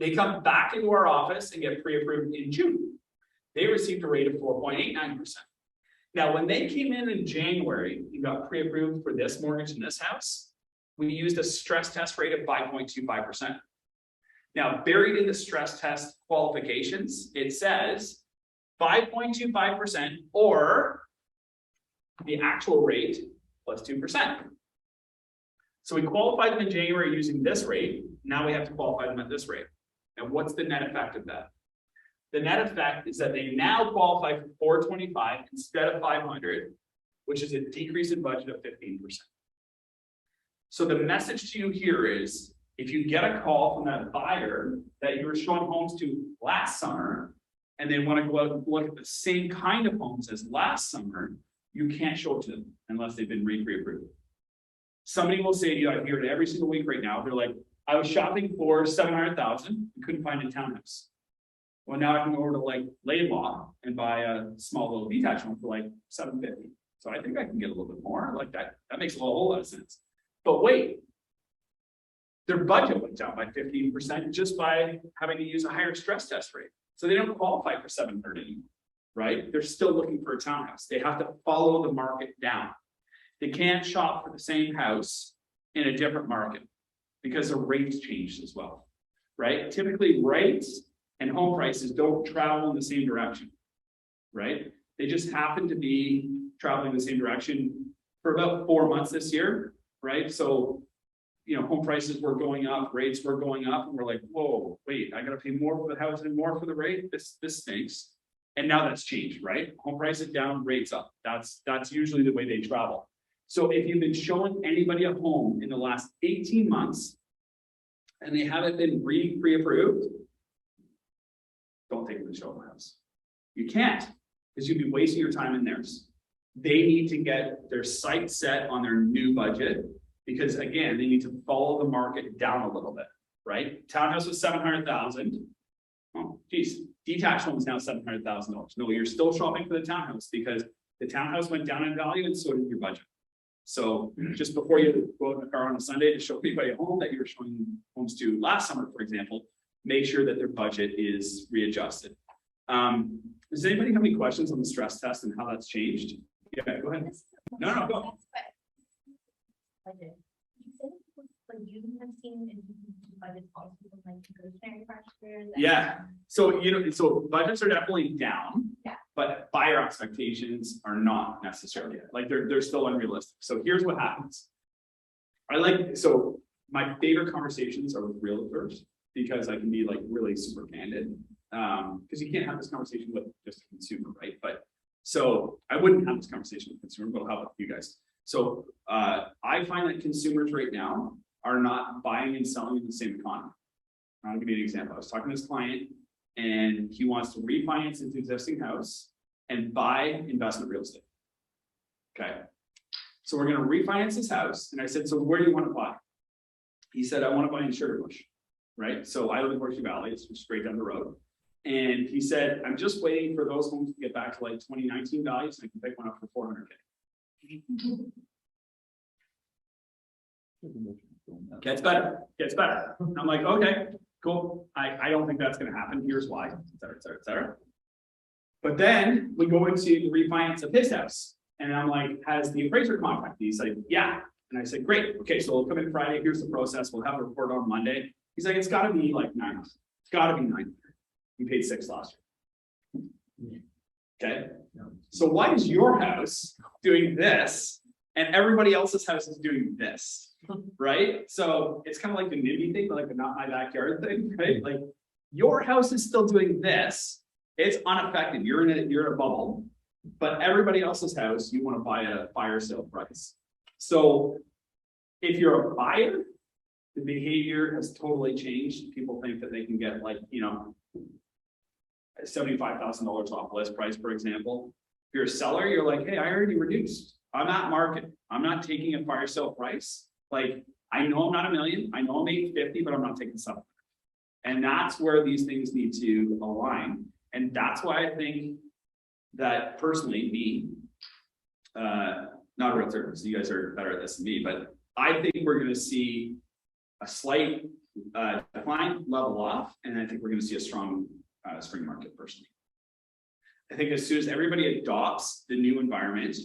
They come back into our office and get pre-approved in June. They received a rate of 4.89%. Now, when they came in January and got pre-approved for this mortgage in this house, we used a stress test rate of 5.25%. Now, buried in the stress test qualifications, it says 5.25% or the actual rate plus 2%. So we qualified them in January using this rate. Now we have to qualify them at this rate. And what's the net effect of that? The net effect is that they now qualify for 425 instead of 500, which is a decrease in budget of 15%. So the message to you here is, if you get a call from that buyer that you were showing homes to last summer, and they want to go out and look at the same kind of homes as last summer, you can't show it to them unless they've been pre-approved. Somebody will say to you, I hear it every single week right now, they're like, I was shopping for 700,000 and couldn't find a townhouse. Well, now I can go over to like Laidlaw and buy a small little detached home for like 750. So I think I can get a little bit more like that. That makes a whole lot of sense. But wait, their budget went down by 15% just by having to use a higher stress test rate. So they don't qualify for 700 anymore, right? They're still looking for a townhouse. They have to follow the market down. They can't shop for the same house in a different market because the rates changed as well, right? Typically rates and home prices don't travel in the same direction, right? They just happen to be traveling the same direction for about 4 months this year, right? So, home prices were going up, rates were going up, and we're like, whoa, wait, I gotta pay more for the house and more for the rate. This stinks. And now that's changed, right? Home prices down, rates up. That's usually the way they travel. So if you've been showing anybody a home in the last 18 months and they haven't been pre-approved, don't take them to show them a house. You can't, because you'd be wasting your time in theirs. They need to get their sight set on their new budget, because again, they need to follow the market down a little bit, right? Townhouse was 700,000. Oh, geez, detached home is now $700,000. No, you're still shopping for the townhouse because the townhouse went down in value and so did your budget. So just before you go out in the car on a Sunday to show anybody a home that you were showing homes to last summer, for example, make sure that their budget is readjusted. Does anybody have any questions on the stress test and how that's changed? Yeah, go ahead. No, go. You have seen in budget policies like inflationary pressures. Yeah, so so budgets are definitely down. Yeah. But buyer expectations are not necessarily, like they're still unrealistic. So here's what happens. So my favorite conversations are with realtors because I can be like really super candid. Because you can't have this conversation with just a consumer, right? But so I wouldn't have this conversation with consumer, but I'll have it with you guys. So I find that consumers right now are not buying and selling in the same economy. I'll give you an example. I was talking to this client and he wants to refinance his existing house and buy investment real estate. Okay. So we're going to refinance his house. And I said, so where do you want to buy? He said, I want to buy in Sugarbush, right? So I live in Horseshoe Valley, it's straight down the road. And he said, I'm just waiting for those homes to get back to like 2019 values and I can pick one up for 400K. Gets better. I'm like, okay, cool. I don't think that's going to happen. Here's why, et cetera, et cetera, et cetera. But then we go into the refinance of his house. And I'm like, has the appraiser contacted? He's like, yeah. And I said, great. Okay, so we'll come in Friday. Here's the process. We'll have a report on Monday. He's like, it's got to be like 9. It's got to be 9. We paid 6 last year. Okay. So why is your house doing this and everybody else's house is doing this? Right? So it's kind of like the NIMBY thing, like the not my backyard thing, right? Like your house is still doing this. It's unaffected. You're in a bubble, but everybody else's house, you want to buy at a fire sale price. So if you're a buyer, the behavior has totally changed. People think that they can get like, $75,000 off list price, for example. If you're a seller, you're like, hey, I already reduced. I'm at market. I'm not taking a fire sale price. Like, I know I'm not $1 million. I know I'm 850, but I'm not taking something. And that's where these things need to align. And that's why I think that personally, me, not a realtor, because you guys are better at this than me, but I think we're going to see a slight decline, level off, and I think we're going to see a strong spring market personally. I think as soon as everybody adopts the new environment,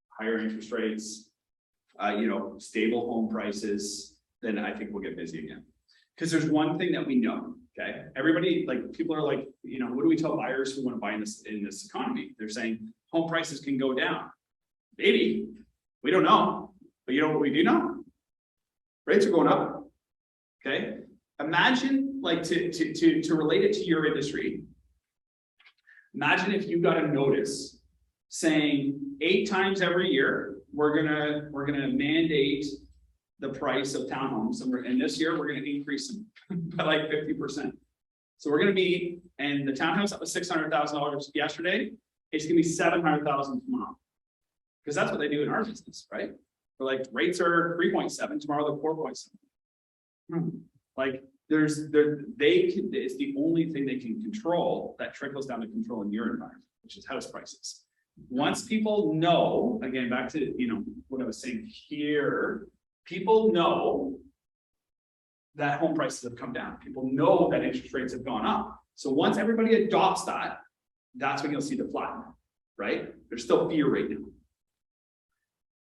higher interest rates, stable home prices, then I think we'll get busy again. Because there's one thing that we know, okay? Everybody, like people are like, what do we tell buyers who want to buy in this economy? They're saying home prices can go down. Maybe, we don't know. But you know what we do know? Rates are going up. Okay. Imagine, like to relate it to your industry. Imagine if you got a notice saying 8 times every year we're gonna mandate the price of townhomes, and this year we're gonna increase them by like 50%. So we're gonna be, and the townhouse that was $600,000 yesterday, it's gonna be $700,000 tomorrow, because that's what they do in our business, right? We're like, rates are 3.7 tomorrow, they're 4.7. Like it's the only thing they can control that trickles down to controlling your environment, which is house prices. Once people know, again, back to what I was saying here, people know that home prices have come down. People know that interest rates have gone up. So once everybody adopts that, that's when you'll see the flatten, right? There's still fear right now.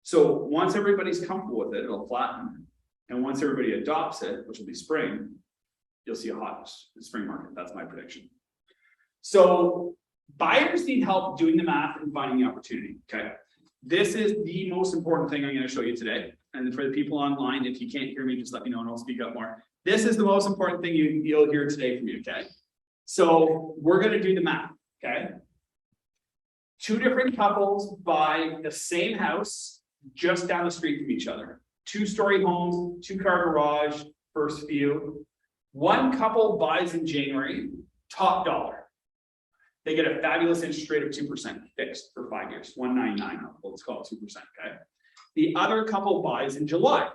So once everybody's comfortable with it, it'll flatten. And once everybody adopts it, which will be spring, you'll see a hot spring market. That's my prediction. So Buyers need help doing the math and finding the opportunity, okay? This is the most important thing I'm gonna show you today. And for the people online, if you can't hear me, just let me know and I'll speak up more. This is the most important thing you'll hear today from me, okay? So we're gonna do the math, okay? Two different couples buy the same house just down the street from each other. 2-story homes, 2-car garage, first few. One couple buys in January, top dollar. They get a fabulous interest rate of 2% fixed for 5 years, 199, let's call it 2%, okay? The other couple buys in July.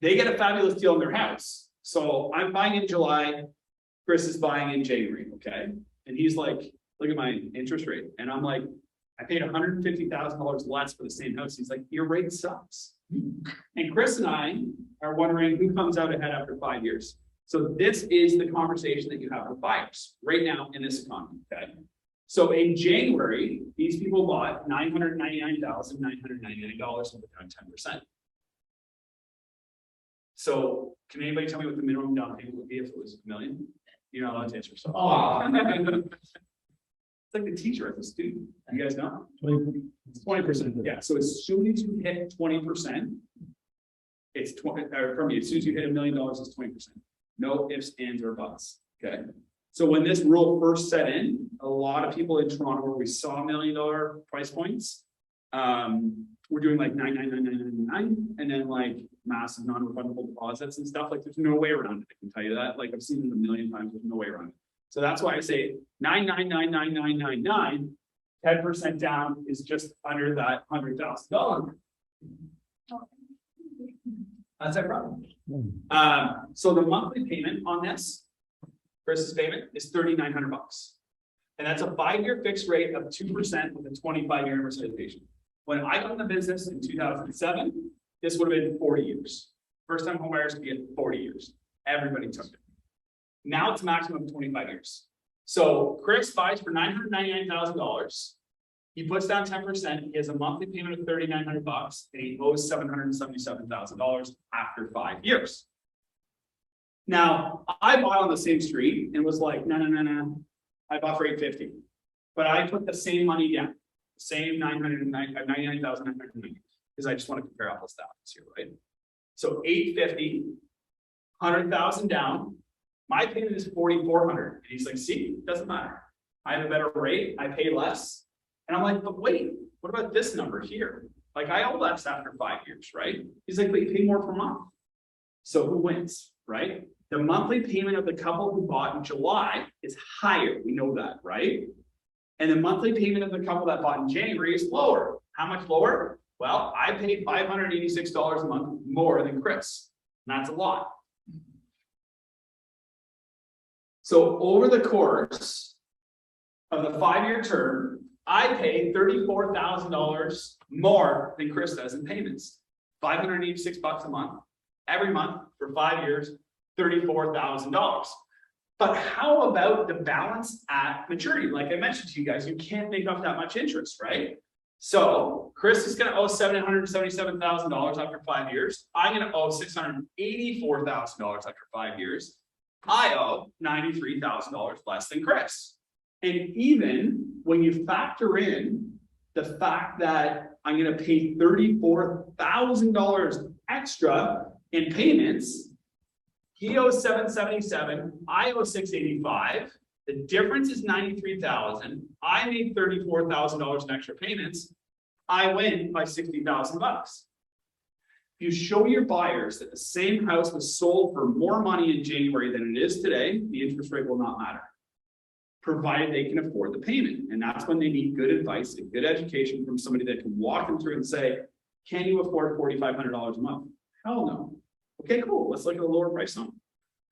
They get a fabulous deal on their house. So I'm buying in July, Chris is buying in January, okay? And he's like, look at my interest rate. And I'm like, I paid $150,000 less for the same house. He's like, your rate sucks. And Chris and I are wondering who comes out ahead after 5 years. So this is the conversation that you have with buyers right now in this economy, okay? So in January, these people bought $999,999 and down 10%. So can anybody tell me what the minimum down payment would be if it was $1 million? You're not allowed to answer yourself. Oh. It's like the teacher as a student. You guys know? 20%. Yeah. So as soon as you hit 20%, it's 20. Or for me, as soon as you hit $1 million, it's 20%. No ifs, ands, or buts. Okay. So when this rule first set in, a lot of people in Toronto where we saw $1 million price points, we're doing like 99999, and then like massive non-refundable deposits and stuff. Like there's no way around it. I can tell you that. Like I've seen it a million times. There's no way around it. So that's why I say 9999999, 10% down is just under that $100,000. That's that problem. So the monthly payment on this, Chris's payment, is $3,900, and that's a 5-year fixed rate of 2% with a 25-year amortization. When I got in the business in 2007, this would have been 40 years. First time home buyers could get 40 years. Everybody took it. Now it's a maximum of 25 years. So Chris buys for $999,000. He puts down 10%. He has a monthly payment of $3,900, and he owes $777,000 after 5 years. Now I bought on the same street and was like, no. I bought for $850, but I put the same money down, same $99,990, because I just want to compare apples to apples here, right? So $850, $100,000 down. My payment is $4,400, and he's like, see, it doesn't matter. I have a better rate. I pay less. And I'm like, but wait, what about this number here? Like I owe less after 5 years, right? He's like, but you pay more per month. So who wins, right? The monthly payment of the couple who bought in July is higher. We know that, right? And the monthly payment of the couple that bought in January is lower. How much lower? Well, I paid $586 a month more than Chris. And that's a lot. So over the course of the 5-year term, I pay $34,000 more than Chris does in payments. $586 a month, every month for 5 years, $34,000. But how about the balance at maturity? Like I mentioned to you guys, you can't make up that much interest, right? So Chris is going to owe $777,000 after 5 years. I'm going to owe $684,000 after 5 years. I owe $93,000 less than Chris. And even when you factor in the fact that I'm going to pay $34,000 extra in payments, he owes $777,000, I owe $685,000. The difference is $93,000. I made $34,000 in extra payments. I win by $60,000. If you show your buyers that the same house was sold for more money in January than it is today, the interest rate will not matter, provided they can afford the payment. And that's when they need good advice and good education from somebody that can walk them through and say, can you afford $4,500 a month? Hell no. Okay, cool. Let's look at a lower price home.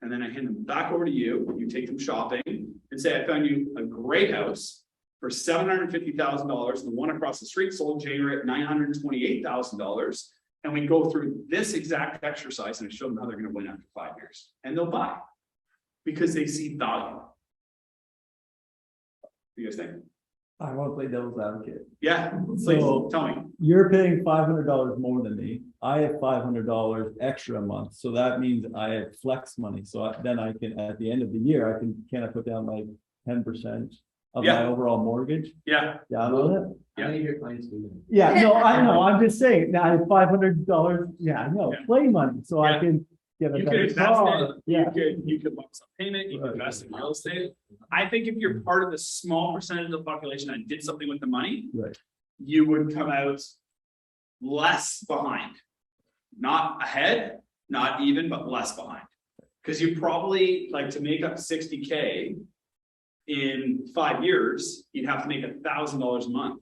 And then I hand them back over to you. You take them shopping and say, I found you a great house for $750,000. The one across the street sold in January at $928,000. And we go through this exact exercise and I show them how they're going to win after 5 years. And they'll buy because they see value. What do you guys think? I want to play devil's advocate. Yeah, please, So- tell me. You're paying $500 more than me. I have $500 extra a month. So that means I have flex money. So then I can, at the end of the year, can I put down like 10% of Yeah. my overall mortgage. Yeah, Yeah, I love it. Yeah. Your clients do that. Yeah, no, I know, I'm just saying, now I have $500, yeah, no, Yeah. play money, so I Yeah. can get a you could better invest car. it, Yeah, you could lump sum payment, you could Right. invest in real estate. I think if you're part of the small percentage of the population that did something with the money, right, you would come out less behind. Not ahead, not even, but less behind. Because you probably, like, to make up 60K in 5 years, you'd have to make $1,000 a month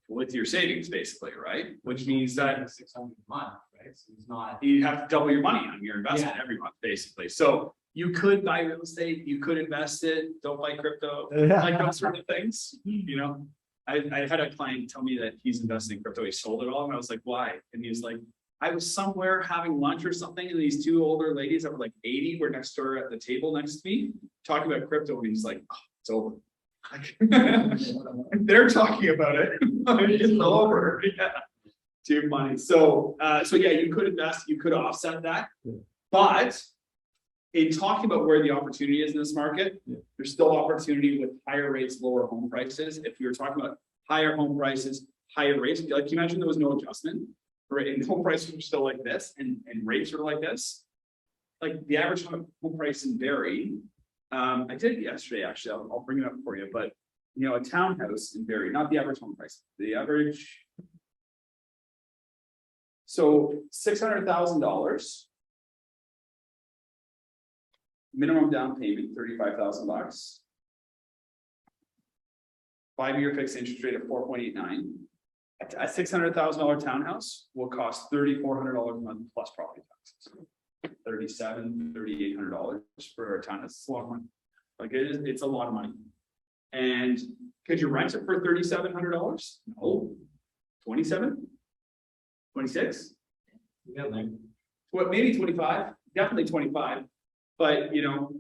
with your savings, basically, right? Which means that 600 a month, right? So it's not. you have to double your money on your investment Yeah. every month, basically. So you could buy real estate, you could invest it, don't buy crypto, Yeah. like those sort of things, you know? I had a client tell me that he's investing in crypto, he sold it all, and I was like, why? And he was like, I was somewhere having lunch or something, and these two older ladies that were like 80 were next door at the table next to me, talking about crypto, and he's like, oh, it's over. They're talking about it. It's over. Yeah. Too funny. So yeah, you could invest, you could offset that. Yeah. But in talking about where the opportunity is in this market, Yeah. there's still opportunity with higher rates, lower home prices. If you were talking about higher home prices, higher rates, like you imagine there was no adjustment, right? And home prices were still like this and rates were like this. Like the average home price in Barrie, I did it yesterday, actually, I'll bring it up for you, but you know, a townhouse in Barrie, not the average home price, the average. So $600,000. Minimum down payment, $35,000. 5-year fixed interest rate of 4.89. A $600,000 townhouse will cost $3,400 a month plus property taxes. $3,800 for a townhouse. It's a lot of money. Like it's a lot of money. And could you rent it for $3,700? No. 27? 26? Yeah, like, What, maybe 25, definitely 25. But you know,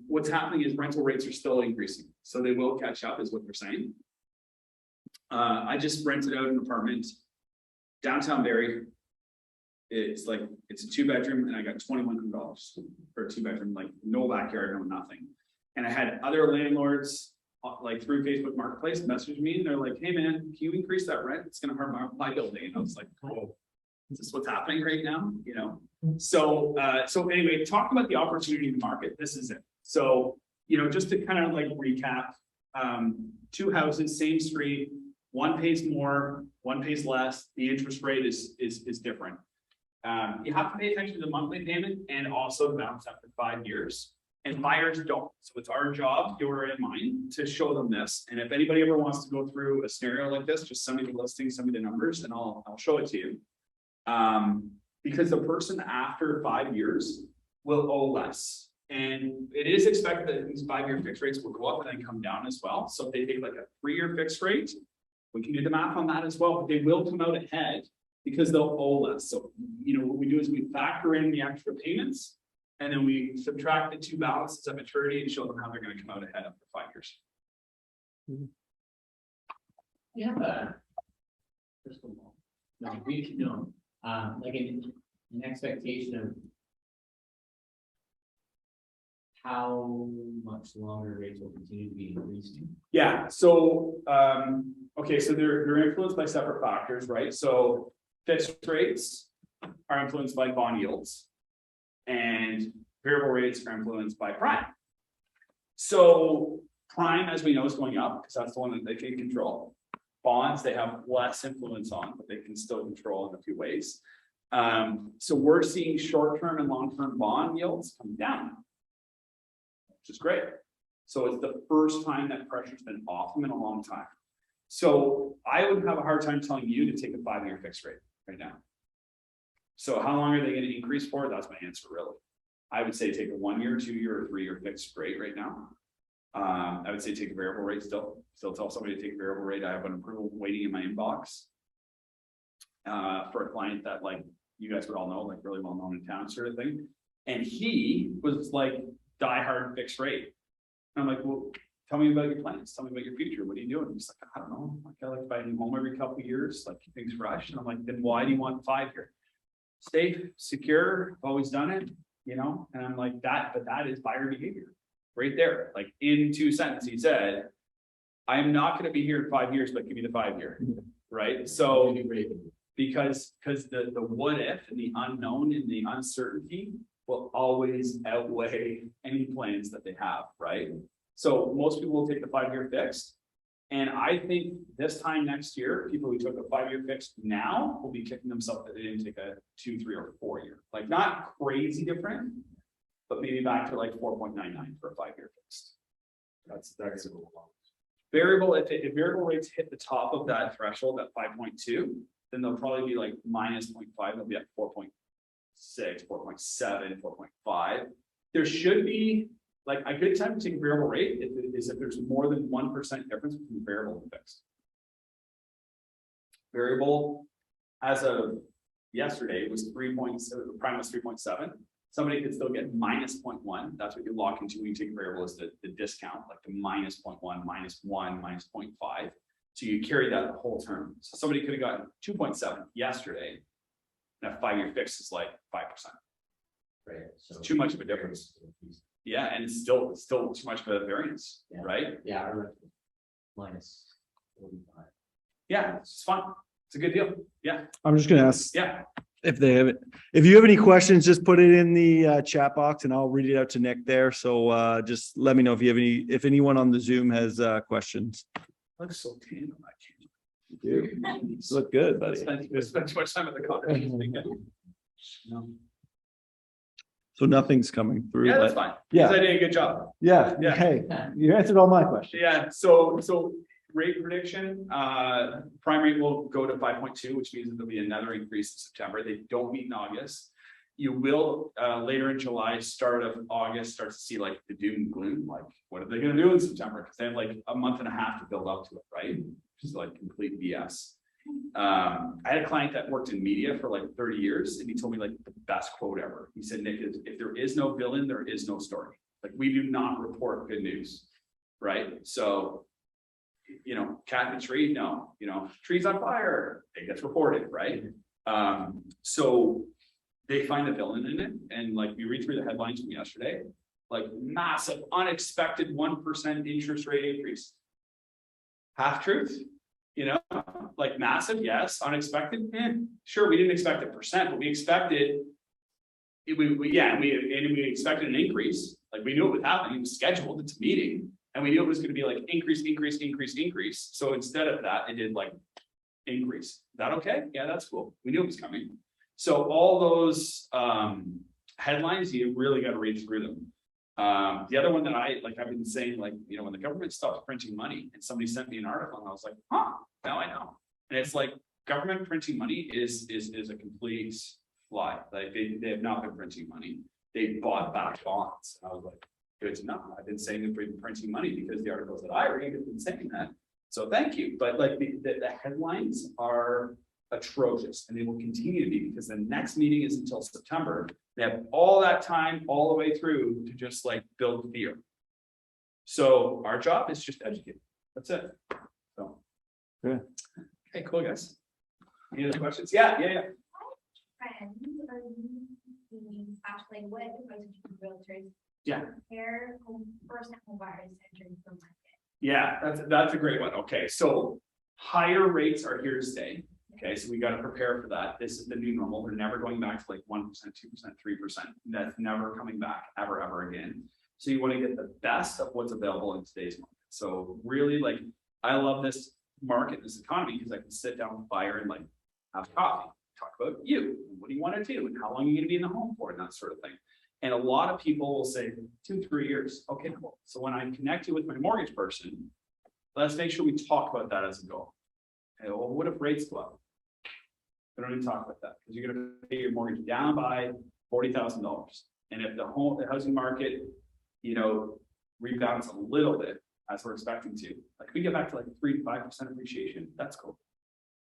what's happening is rental rates are still increasing. So they will catch up is what they're saying. I just rented out an apartment downtown Barrie. It's like, it's a 2-bedroom and I got $2,100 for a 2-bedroom, like no backyard, no nothing. And I had other landlords like through Facebook Marketplace message me and they're like, hey man, can you increase that rent? It's gonna harm my building. And I was like, oh, is this what's happening right now? You know? So anyway, talk about the opportunity in the market. This is it. So, you know, just to kind of like recap, 2 houses, same street, one pays more, one pays less. The interest rate is different. You have to pay attention to the monthly payment and also the balance after 5 years. And buyers don't. So it's our job, yours and mine, to show them this. And if anybody ever wants to go through a scenario like this, just send me the listing, send me the numbers, and I'll show it to you. Because the person after 5 years will owe less. And it is expected that these 5-year fixed rates will go up and then come down as well. So if they take like a 3-year fixed rate, we can do the math on that as well, but they will come out ahead because they'll owe less. So, you know, what we do is we factor in the extra payments and then we subtract the 2 balances at maturity and show them how they're going to come out ahead after 5 years. you have a crystal ball. No, we can know, like an expectation of how much longer rates will continue to be increasing. Yeah, so okay, so they're influenced by separate factors, right? So fixed rates are influenced by bond yields and variable rates are influenced by prime. So prime, as we know, is going up because that's the one that they can control. Bonds, they have less influence on, but they can still control in a few ways. So we're seeing short-term and long-term bond yields come down, which is great. So it's the first time that pressure's been off them in a long time. So I would have a hard time telling you to take a 5-year fixed rate right now. So how long are they going to increase for? That's my answer, really. I would say take a 1-year, 2-year, or 3-year fixed rate right now. I would say take a variable rate still tell somebody to take a variable rate. I have an approval waiting in my inbox for a client that, like, you guys would all know, like really well known in town sort of thing. And he was like diehard fixed rate. And I'm like, well, tell me about your plans. Tell me about your future. What are you doing? He's like, I don't know. Like, I like buying a home every couple of years, like keep things fresh. And I'm like, then why do you want 5-year? Safe, secure, always done it, you know? And I'm like, but that is buyer behavior. right there, like in 2 sentences, he said, I'm not gonna be here in 5 years, but give me the 5-year, right? So because the what if and the unknown and the uncertainty will always outweigh any plans that they have, right? So most people will take the 5-year fixed. And I think this time next year, people who took a 5-year fixed now will be kicking themselves that they didn't take a 2, 3, or 4-year. Like not crazy different, but maybe back to like 4.99 for a 5-year fixed. That's variable. If variable rates hit the top of that threshold at 5.2, then they'll probably be like minus 0.5. They'll be at 4.6, 4.7, 4.5. There should be like a good time to take a variable rate is if there's more than 1% difference between variable and fixed. Variable as of yesterday was 3.7, prime was 3.7. Somebody could still get minus 0.1. That's what you lock into when you take a variable is the discount, like the minus 0.1, minus 1, minus 0.5. So you carry that the whole term. So somebody could have gotten 2.7 yesterday, and a 5-year fix is like 5%. Right. So It's too much of a difference. Yeah, and it's still too much of a variance, Yeah. right? Yeah, I remember. Minus 45. Yeah, it's fun. It's a good deal. Yeah, I'm just gonna ask yeah. if they have it. If you have any questions, just put it in the chat box and I'll read it out to Nick there. So just let me know if you have if anyone on the Zoom has questions. Looks so tan on that camera. You look good, buddy. Spend too much time at the conference. No. So nothing's coming through. Yeah, that's but- fine. Yeah. Because I did a good job. Yeah. Yeah. Hey, you answered all my questions. Yeah, so rate prediction, prime rate will go to 5.2, which means that there'll be another increase in September. They don't meet in August. You will later in July, start of August, start to see like the doom and gloom, like what are they gonna do in September? Because they have like a month and a half to build up to it, right? Which is like complete BS. I had a client that worked in media for like 30 years and he told me like the best quote ever. He said, Nick, if there is no villain, there is no story. Like we do not report good news, right? So, you know, cat in a tree, no, you know, trees on fire, it gets reported, right? So they find a villain in it. And like we read through the headlines from yesterday, like massive, unexpected 1% interest rate increase. Half truth, you know, like massive, yes, unexpected. Sure, we didn't expect 1%, but we expected we expected an increase. Like we knew it would happen. It was scheduled. It's a meeting, and we knew it was going to be like increase. So instead of that, it did like increase. Is that okay? Yeah, that's cool. We knew it was coming. So all those headlines, you really got to read through them. The other one that I've been saying, like, you know, when the government stopped printing money, and somebody sent me an article, and I was like, huh, now I know. And it's like government printing money is a complete lie. Like they have not been printing money. They bought back bonds. And I was like, good to know. I've been saying that they've been printing money because the articles that I read have been saying that. So thank you. But like the headlines are atrocious, and they will continue to be because the next meeting is until September. They have all that time all the way through to just like build fear. So our job is just educate. That's it. So yeah. Okay, cool guys. Any other questions? Yeah. Friends, are you actually what advice would you give realtors? Yeah. Prepare first-time home buyers entering the market. Yeah, that's a great one. Okay, so higher rates are here to stay. Okay, so we got to prepare for that. This is the new normal. We're never going back to like 1%, 2%, 3%. That's never coming back ever again. So you want to get the best of what's available in today's market. So really, like, I love this market, this economy, because I can sit down with a buyer and like have coffee, talk about you, and what do you want to do, and how long are you going to be in the home for, and that sort of thing. And a lot of people will say 2-3 years. Okay, cool. So when I connect you with my mortgage person, let's make sure we talk about that as a goal. Okay, well, what if rates go up? We don't even talk about that because you're going to pay your mortgage down by $40,000. And if the housing market, you know, rebounds a little bit as we're expecting to, like we get back to like 3 to 5% appreciation, that's cool.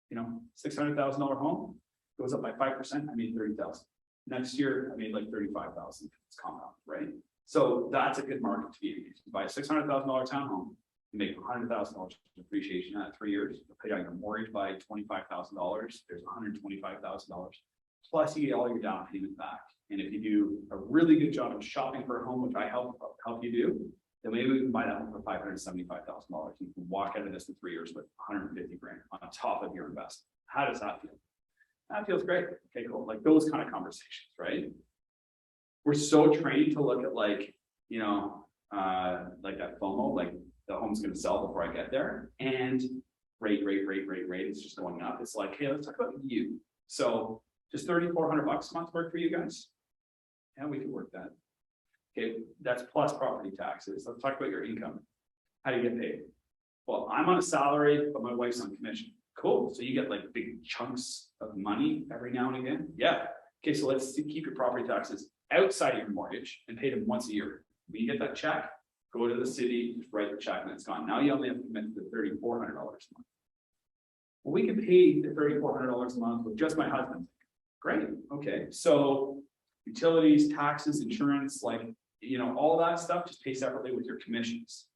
You know, $600,000 home goes up by 5%. I made 30,000. Next year, I made like 35,000. It's compound, right? So that's a good market to be in. If you buy a $600,000 townhome, you make $100,000 appreciation at 3 years. You'll pay down your mortgage by $25,000. There's $125,000. Plus, you get all your down payment back. And if you do a really good job of shopping for a home, which I help you do, then maybe we can buy that one for $575,000. You can walk out of this in 3 years with 150 grand on top of your investment. How does that feel? That feels great. Okay, cool. Like those kind of conversations, right? We're so trained to look at like, you know, like that FOMO, like the home's going to sell before I get there, and rate is just going up. It's like, hey, let's talk about you. So just $3,400 a month work for you guys? Yeah, we can work that. Okay, that's plus property taxes. Let's talk about your income. How do you get paid? Well, I'm on a salary, but my wife's on commission. Cool. So you get like big chunks of money every now and again. Yeah. Okay, so let's keep your property taxes outside of your mortgage and pay them once a year. When you get that check, go to the city, just write the check, and it's gone. Now you only have to commit to $3,400 a month. Well, we can pay the $3,400 a month with just my husband. Great. Okay. So utilities, taxes, insurance, like, you know, all that stuff, just pay separately with your commissions.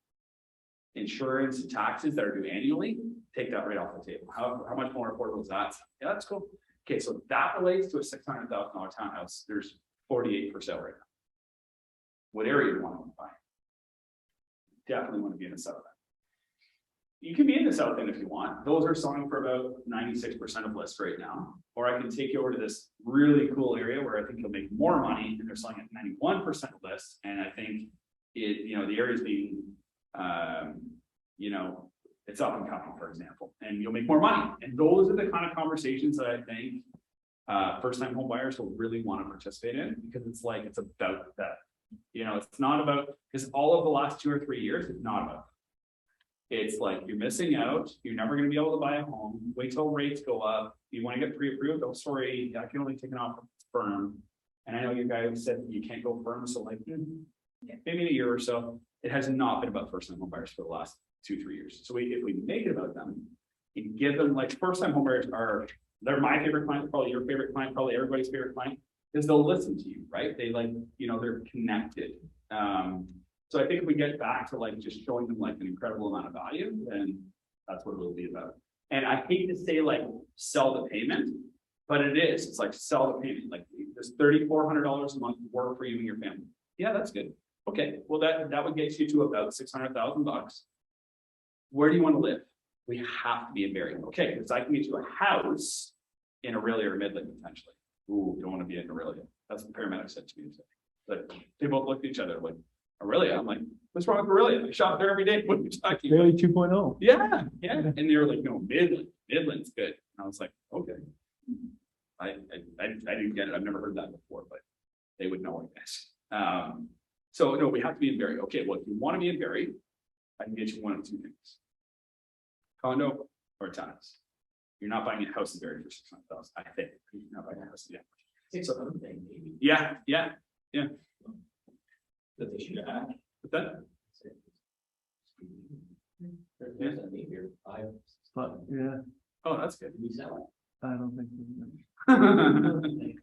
Insurance and taxes that are due annually, take that right off the table. How much more affordable is that? Yeah, that's cool. Okay, so that relates to a $600,000 townhouse. There's 48 for sale right now. What area do you want to buy? Definitely want to be in the south end. You can be in the south end if you want. Those are selling for about 96% of list right now. Or I can take you over to this really cool area where I think you'll make more money, and they're selling at 91% of list. And I think it, you know, the area is being, you know, it's up and coming, for example, and you'll make more money. And those are the kind of conversations that I think first-time home buyers will really want to participate in, because it's like, it's about that. You know, it's not about, because all of the last 2 or 3 years, it's not about. It's like, you're missing out. You're never going to be able to buy a home. Wait till rates go up. You want to get pre-approved? Oh, sorry, I can only take an offer firm. And I know you guys said you can't go firm, so like maybe in a year or so. It has not been about first-time home buyers for the last 2 or 3 years. So if we make it about them, you give them, like, first-time home buyers they're my favorite client, probably your favorite client, probably everybody's favorite client, is they'll listen to you, right? They like, you know, they're connected. So I think if we get back to like just showing them like an incredible amount of value, then that's what it will be about. And I hate to say like sell the payment, but it is. It's like sell the payment. Like there's $3,400 a month work for you and your family. Yeah, that's good. Okay, well that would get you to about $600,000. Where do you want to live? We have to be in Barrie. Okay, because I can get you a house in Aurelia or Midland potentially. Ooh, don't want to be in Aurelia. That's what the paramedic said to me today. But they both looked at each other like, Aurelia? I'm like, what's wrong with Aurelia? I shop there every day. What are you talking about? Barely 2.0. Yeah. And they were like, no, Midland's good. And I was like, okay. I didn't get it. I've never heard that before, but they would know, I guess. So no, we have to be in Barrie. Okay, well, if you want to be in Barrie, I can get you one of 2 things: condo or townhouse. You're not buying a house in Barrie for $600,000. I think you're not buying a house. Yeah. It's something maybe. Yeah. That they should have. But that. There's a need here. But yeah, Oh, that's good. We sell I don't think. it.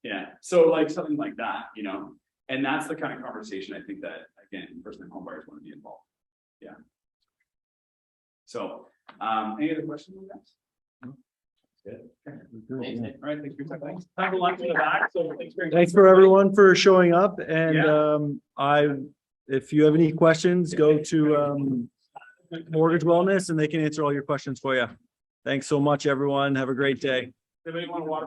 Yeah. So like something like that, you know, and that's the kind of conversation I think that, again, first-time home buyers want to be involved. Yeah. So, any other questions on that? Good. Okay. Thanks, Nick. All right. Thanks for your time. Thanks. Time for lunch in the back. So Thanks for everyone for showing up, and if you have any questions, go to Mortgage Wellness and they can answer all your questions for you. Thanks so much, everyone. Have a great day. Anybody want to water?